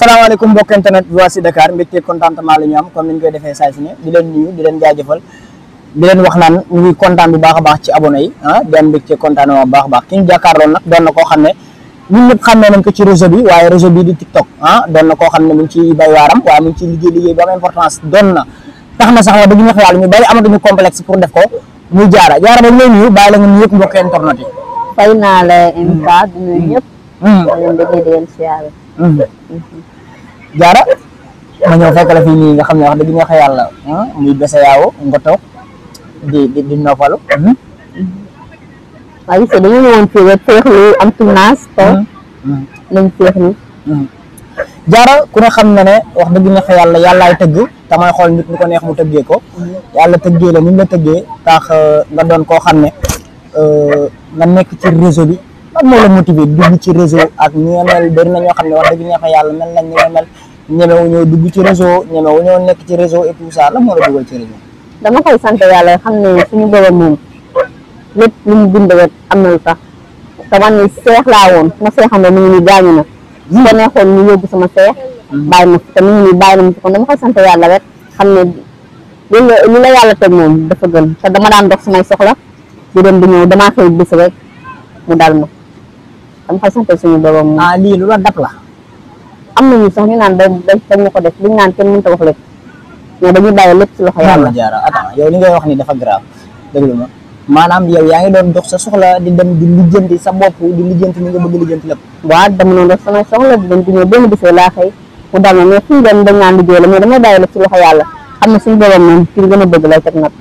salaamaaleykum mbokk internet Voici Dakar mbégte contentement la ñu am comme ni ñu koy defee saa su ne di leen nuyu di leen jaajëfal di leen wax naan ñu ngi kontaan bu baax a baax ci abonné yi di am mbégte contentement bu baax a baax ki ñu jàkkaarloon nag doon na koo xam ne ñun ñëpp xamee nañ ko ci réseau bi waaye réseau bi di TikTok doon na koo xam ne mu ngi ci bay waaram waaye mu ngi ci liggéey bu am importance doon na tax na sax wax dëgg yàlla ñu bari amatuñu complexe pour def ko muy jaara dañ lay nuyu bàyyi la nga nuyu yëpp mbokk internet yi. fay naa la MK di nuyu ñëpp. leen bëggee di leen siyaare. jaara ma ñëw fekk la fii nii nga xam ne wax dëgg neex yàlla muy bese yaaw nga toog di noppalu. waaw gis nga dañu ñëwoon fii rek féexlu am tournage toog nañ féexlu. jaara ku ne xam na ne wax dëgg neex yàlla yàllaay tëgg te may xool nit lu ko neex mu tëggee ko yàlla tëggee la ni mu la tëggee tax nga doon koo xam ne nga nekk ci réseau bi lan moo la motivé dugg ci réseau ak ñi nga mel bëri na ñoo xam ne wax dëgg neex yàlla mel nañ ñi nga mel ñemewu ñoo dugg ci réseau ñemewu ñoo nekk ci réseau et tout ça lan moo la dugal ci réseau. dama koy sant yàlla xam ne suñu borom moom lépp lu mu bind rek am na lu tax te man ni seex laa woon ma seexam ne mu ngi nii gaañu na su ko neexoon ñu yóbbu sama seex bàyyi ma fi te mu ngi nii bàyyi na ma fi kon dama koy sant yàlla rek xam ne li la yàlla teg moom dafa gën te dama daan dox samay soxla di dem di ñëw damaa xëy bis rek mu dal ma dama koy sant suñu borom moom. lii lu la dab la. am nañu sax ñu naan dañ ma ko def liñ naan kenn mënut a wax lépp mais dañuy bàyyi lépp ci loxo yàlla. jaara attends yow li ngay wax ni dafa grave déglu ma maanaam yow yaa ngi doon dox sa soxla di dem di lijjanti sa bopp di lijjanti ni nga bëgg lijjanti lépp. waaw dama doon dox samay soxla di dem di ñëw benn bés laa xëy mu dal ma mais fu ñu dem dañ naan liggéey la mais damay bàyyi lépp ci loxo yàlla xam ne suñu borom moom ci gën a bëgg lay teg natt.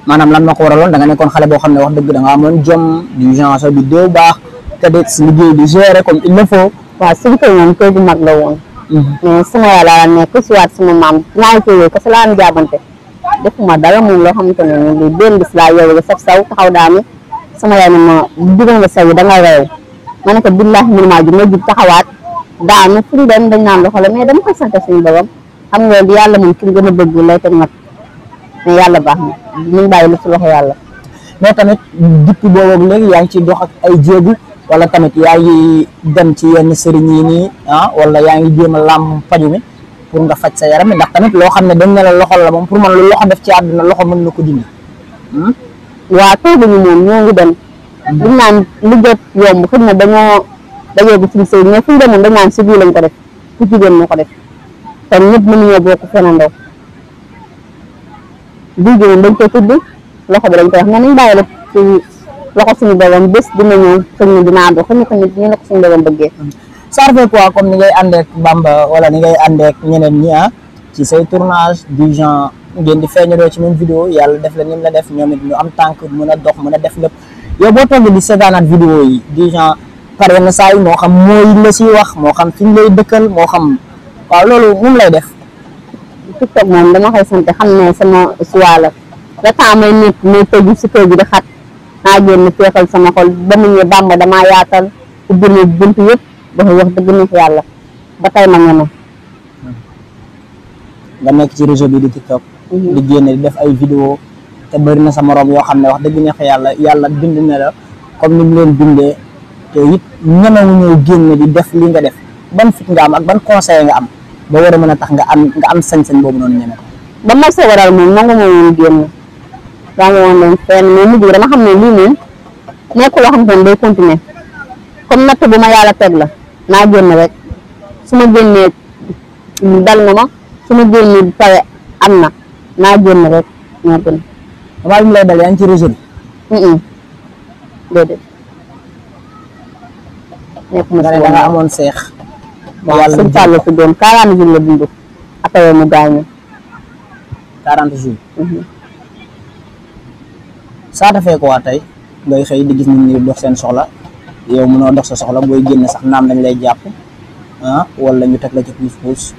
maanaam lan ma ko waraloon da nga nekkoon xale boo xam ne wax dëgg da nga amoon jom diligence bi déew baax te de liggéey di gérer comme il le faut. waaw suñu kër moom kër gu mag la woon. mais sama yaay laa nekk si waat sama maam ñaari kër yooyu kese laa jaabante defuma dara moom loo xamante ne nii benn bis laa yow la saf saw taxaw daami sama yaay ne ma jugal nga saw yi da nga réew ma ne ko billaahi mënumaa jug ma jug taxawaat daanu fu ñu dem dañ naan loxo la mais dama koy sant suñu borom xam nga yàlla moom ki gën a bëgg lay teg nag mais yàlla baax na ñu bàyyi lu ci loxo yàlla. mais tamit depuis boobu léegi yaa ngi ciy dox ak ay jéegu wala tamit yaa ngi dem ci yenn sëriñ yi nii wala yaa ngi jéem a làmb faju mi pour nga faj sa yaram ndax tamit loo xam ne dañ ne la loxo la moom pour man lu loxo def ci àdduna loxo mën na ko dindi. waaw tooguñu moom ñoo ngi dem. liñ naan lu jot yomb xëy na dañoo bu suñu sëriñ mais fu ñu demoon dañ naan si biir lañ ko def ku jigéen moo ko def te ñëpp mënuñoo bokk fenandoo bii gi dañ koy tudd loxo bi dañ koy wax mais nañ bàyyi la ci loxo suñu borom bés dina ñëw xëy na dinaa dox xëy na tamit ñu ne ko suñu borom bëggee. ça fait quoi comme ni ngay àndeek Bamba wala ni ngay àndeek ñeneen ñi ci say tournage du genre ngeen di feeñaloo ci même vidéo yàlla def la ni mu la def ñoom it ñu am tànk mën a dox mën a def lépp yow boo toogee di seetaanaat vidéo yi du genre par yenn saa yi moo xam mooy la siy wax moo xam fi ñu lay dëkkal moo xam waaw loolu mu lay def. TikTok moom dama koy sant xam ne sama choix la le temps may nekk may tëju si kër gi di xat naa génn féexal sama xol ba mu ñëw Bamba damaa yaatal ubbi na bunt yëpp ba wax dëgg neex yàlla ba tey ma ñeme. nga nekk ci réseau bi di TikTok. di génne di def ay vidéo te bëri na sa morom yoo xam ne wax dëgg neex yàlla bind na la comme ni mu leen bindee te it ñemewu ñëw génne di def li nga def ban fit nga am ak ban conseil nga am ba war a mën a tax nga am sañ-sañ boobu noonu ñeme ko. ba ma sa waral moom nangu ma woon génn daa ma woon leen fenn mais mujj dama xam ne lii moom nekk loo xam ne day continuer comme natt bu ma yàlla teg la naa génn rek su ma génnee dal na ma su ma génnee pare am na naa génn rek ñoo gën. damaa bi mu lay dal yaa ngi ci réseau bi. déedéet. nekk mu da nga amoon seex. waaw suñu Fallou si doon 40 jours la dund après mu gaañu. 40 jours. ça te fait quoi tey ngay xëy di gis nit ñi dox seen soxla yow mënoo dox sa soxla booy génn sax naam dañ lay jàpp wala ñu teg la ci puus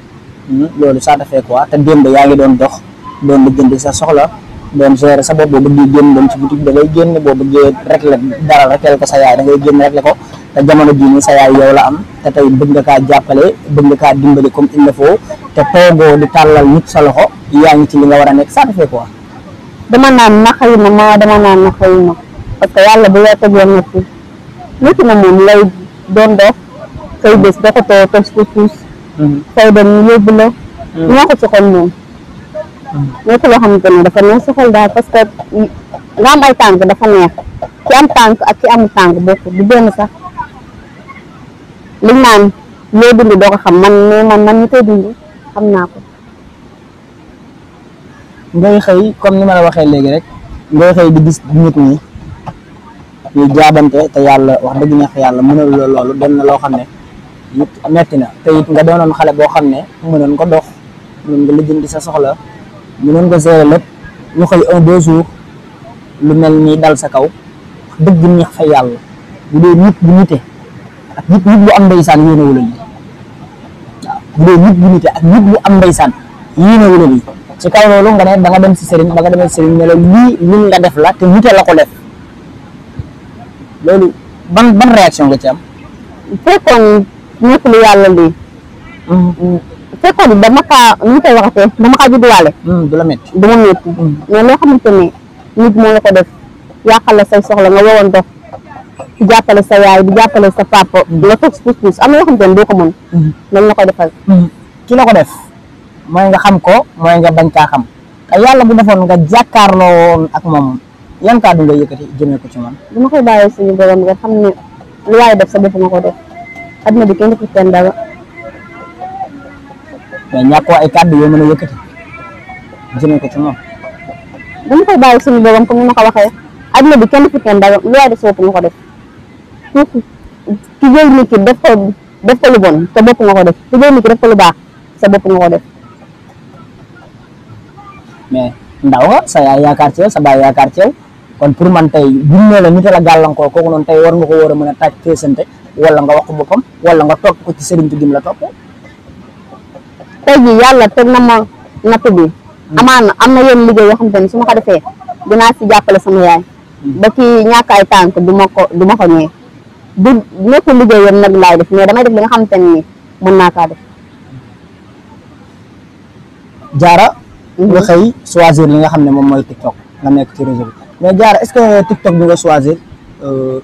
loolu ça te fait quoi te démb yaa ngi doon dox doon lijjanti sa soxla doon gérer sa bopp boo bëggee génn dem ci boutique da ngay génn boo bëggee régler dara régler ko sa yaay da ngay génn régler ko te jamono jii nii sa yaay yow la am te tey bëgg nga kaa jàppale bëgg nga kaa dimbali comme il le faut te toogoo di tàllal nit sa loxo yaa ngi ci li nga war a nekk ça te fait quoi. dama naan naqari na ma parce que yàlla bu la tegee métti na moom lay doon def xëy bés doxatoo toog si puus fay dem ñu yóbbu la ñoo ko ci xol moom nekk loo xamante ne dafa neex si xol daal parce que nga am ay tànk dafa neex ki am tànk ak ki amul tànk bokk du benn sax liñ naan loo dund doo ko xam man ñu koy dund xam naa ko ngay xëy comme ni ma la waxee léegi rek ngay xëy di gis nit ñi ñuy jaabante te yàlla wax dëgg neex yàlla mënal la loolu dem na loo xam ne it metti na te it nga doonoon xale boo xam ne mënoon ko dox mënoon nga lijjanti sa soxla mënoon nga gérer lépp ñu xëy 1-2 jours lu mel nii dal sa kaw wax dëgg neex fa yàlla bu dee nit bu nite ak nit bu am ndeysaan yéenewula lii waaw bu dee nit bu nite ak nit bu am ndeysaan yéenewula lii ci kaw loolu nga ne da nga dem si sëriñ ba nga demee si sëriñ ne la lii luñ la def la te nite la ko def loolu ban réaction nga ci am. fekkoon nekk lu yàlla lii fekkoon dama kaa nu koy waxatee dama kaa judduwaale du la métti du ma métti mais loo xamante ne nit moo la ko def yàqal la say soxla nga wowoon dox di jàppale sa yaay di jàppale sa papa nga toog puus am na yoo xamante ne doo ko mën lañ la ko defal ki la ko def mooy nga xam ko mooy nga bañ kaa xam te yàlla bu defoon nga jàkkaarloo woon ak moom yan kàddu nga yëkkati jëmee ko ci man. dama koy bàyyi suñu borom nga xam ne lu waaye def sa bopp nga ko def adduna bi kenn du ko kenn dara mais ñàkkoo ay kàddu yoo mën a yëkkati jëmee ko ci moom. dama koy bàyyi suñu borom comme ni ma ko waxee adduna bi kenn du ko kenn dara lu waaye def sa bopp nga ko def ki jël nit ki def ko lu bon sa bopp nga ko def ki jël nit ki def ko lu baax sa bopp nga ko def. mais ndaw nga sa yaay yaakaar ci yow sa baay yaakaar ci yow kon pour man tey buñ ne la nit la gàllankoor kooku noonu tey war nga ko war a mën a tàj teesante wala nga wax ko boppam wala nga topp ko ci sëriñ dim la topp. tey jii yàlla teg na ma natt bi amaana am na yenn liggéey yoo xamante ni su ma ko defee dinaa si jàppale sama yaay ba ci ñàkk ay tànk du ma ko ñëwee du nekkul liggéey yoon nag laay def mais damay def li nga xamante ni mën naa kaa def. Diarra nga xëy choisir li nga xam ne moom mooy TikTok nga nekk ci réseau bi mais Diarra est-ce que TikTok bi nga choisir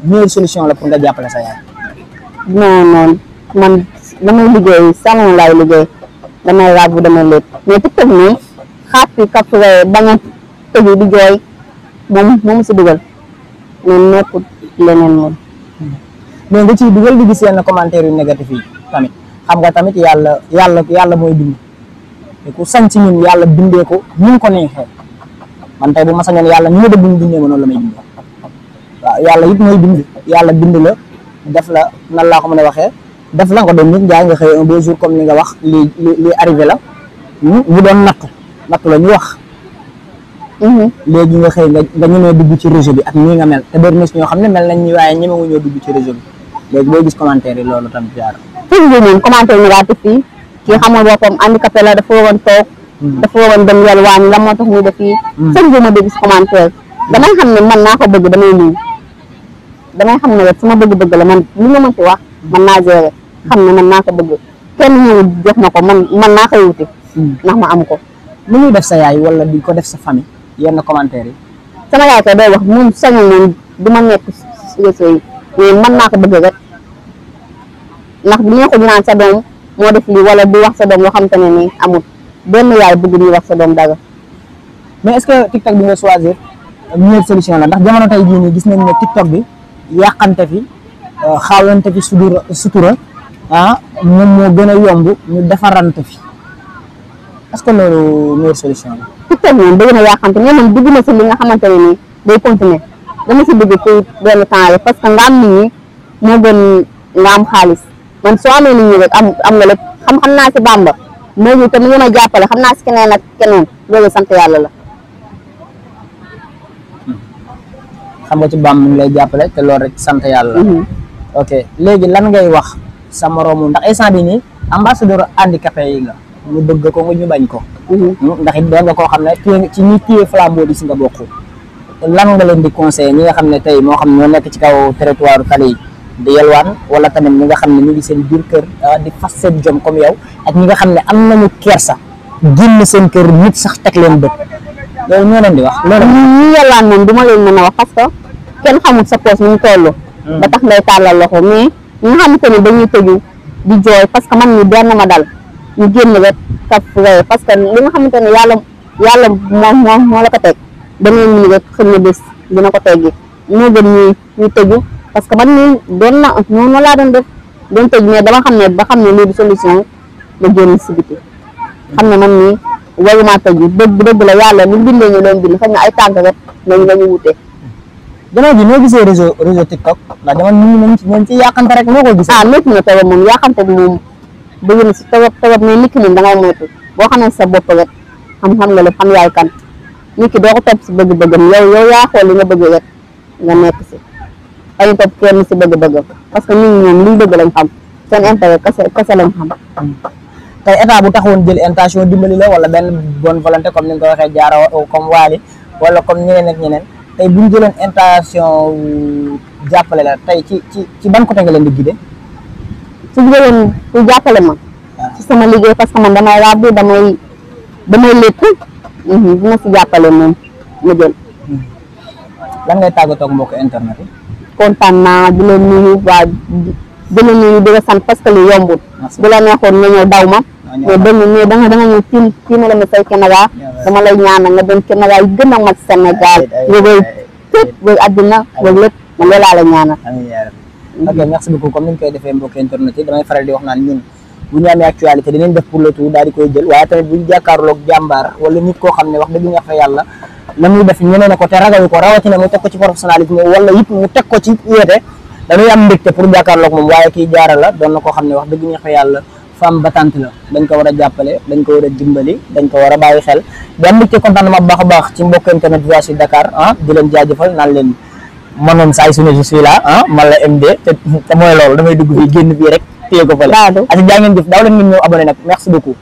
meilleure solution la pour nga jàppale sa yaay. non man damay liggéey salon laay liggéey damay raab bu damay lépp mais TikTok nii xaat fi capturé ba nga tëju di jooy moom si dugal mais nekkul leneen moom. mais nga ciy dugal di gis yenn commentaire yu négatif yi tamit xam nga tamit yàlla mooy bind te ku sañ ci ñun yàlla bindee ko ñu ko neexee man tey bu ma sañoon yàlla ñu ma dëgg ñu bindee ma noonu la may bindee waaw yàlla it mooy bind yàlla bind la def la nan laa ko mën a waxee def la nga doon nit njaay nga xëy un beau jour comme ni nga wax li arrivé la ñu doon nattu la ñu wax léegi nga xëy nga ñemee dugg ci réseau bi ak ñii nga mel te bëri na si ñoo xam ne mel nañ ñi waaye ñemewuñoo dugg ci réseau bi léegi boo gis commentaire yi loolu tam jaar fi mu moom commentaire négatif yi kii xamul boppam handicapé la dafa waroon toog dafa waroon dem yalwaan la moo tax muy def yi chaque jour ma dégg si commentaire damay xam ne man naa ko bëgg damay nuyu damay xam ne rek sama bëgg-bëgg la man li nga mën ci wax man naa gérer xam ne man naa ko bëgg kenn ñëw jox ma ko man naa koy wuti ndax ma am ko lu muy def sa yaay wala di ko def sa famille yenn commentaire yi sama yaay koy day wax moom sañul moom du ma nekk si réseau yi mais man naa ko bëgg rek ndax bu ñu ko naan sa doom moo def lii wala du wax sa doom loo xam te ne nii amul benn yaay bëgg ñuy wax sa doom dara. mais est-ce que TikTok bi nga choisir meilleure solution la ndax jamono tey jii nii gis nañ ne TikTok bi yàqante fi xawante fi sutura moom moo gën a yomb ñu defarante fi est-ce que loolu meilleure solution la. TikTok moom bëgg na yàqante mais man dugg na si li nga xamante ne nii day continuer dama si dugg ci benn temps yi parce que nga am nit ñi moo gën nga am xaalis. man soo amee nit ñi rek am nga lépp xam naa si Bamba léegi te mu ngi may jàppale xam naa si keneen ak keneen loolu sant yàlla la. xam nga ci Bamba mi ngi lay jàppale te loolu rek sant yàlla la. ok léegi lan ngay wax sa moroomu ndax instant bi nii ambassadeur handicapé yi nga ñu bëgg ko nga ñu bañ ko. ndax it doon nga koo xam ne ci ñi téye flambeau di si nga bokk. lan nga leen di conseiller ñi nga xam ne tey moo xam ñoo nekk ci kaw territoire tali yi di yelwaan wala tamit ñi nga xam ne ñu ngi seen biir kër di fas seen jom comme yow ak ñi nga xam ne am nañu kersa génn seen kër nit sax teg leen bët loolu ñoo leen di wax. loolu ñi yelwaan moom du ma leen mën a wax parce que kenn xamul sa poos ñu toll. ba tax ngay tàllal loxo mais ñi nga xamante ne dañuy tëju di jooy parce que man ñi benn ma dal ñu génn rek kaf ree parce que li nga xamante ne yàlla moo la ko teg da ngay nii rek xëy na bés dina ko teggi moo gën ñuy tëju parce que man nii doon na noonu laa doon def doon tëj mais dama xam ne ba xam ne lii du solution ma génn si biti xam ne man nii waruma tëju dëgg la yàlla lu bindee ñu doon bind xam ne ay tànk rek lañu wute. jamono ji noo gisee réseau TikTok ndax jamono ñu ci yàqante rek noo ko gisee. métti na tawat moom yàqante bi moom bëgg na si tawat mais nit ki moom da ngay moytu boo xamee sa bopp rek xam nga la xam yaay kan nit ki doo ko topp si bëgg-bëggam yow yaa xool li nga bëgg rek nga nekk si dañu topp kenn si bëgg-bëggam parce que nit ñi ñoom liy bëgg lañ xam seen intérêt kese lañ xam. tey état bu taxawoon jël intention dimbali la wala benn bonne volonté comme ni nga ko waxee jaara comme Wally wala comme ñeneen ak ñeneen tey bu ñu jëloon intention jàppale la tey ci ban côté nga leen di guider. su jëloon pour jàppale ma. ci sama liggéey parce que man damay ràbb damay lépp bu ma si jàppale moom ma jël. lan ngay tàggatoo ak mbokk internet yi. kontaan naa di leen nuyu waa di leen nuyu di la sant parce que lu yombul. bu la neexoon nga ñëw daw ma. mais da nga ñëw fii ma la ma say Kénéra dama lay ñaanal nga doon Kénéra yi gën a mag Sénégal nga wéy fépp wéy àddina wéy lépp man loolu laa la ñaanal. ok merci beaucoup comme ni ñu koy defee mbokk internet yi damay faral di wax naan ñun bu ñu amee actualité dinañ def pour le tout daal di koy jël waaye tamit bu ñu jàkkaarloog jàmbaar wala nit koo xam ne wax dëgg ñax fa yàlla la muy def ñeneen ko te ragalu ko rawatina mu teg ko ci professionnalisme wala it mu teg ko ci yeete dañuy am mbégte pour jàkkaarloog moom waaye kii jaara la doon na koo xam ne wax dëgg ñax fa yàlla femme battante la dañ ko war a jàppale dañ ko war a dimbali dañ ko war a bàyyi xel di am mbégte contentement bu baax a baax ci mbokk internet Voix Sud Dakar di leen jaajëfal naan leen manoon saa su ne je suis là man la MD te mooy loolu damay dugg fii génn fii rek téye ko fële. waaw jaa ngeen jëf daaw leen ngeen ñëw abonné nag merci beaucoup.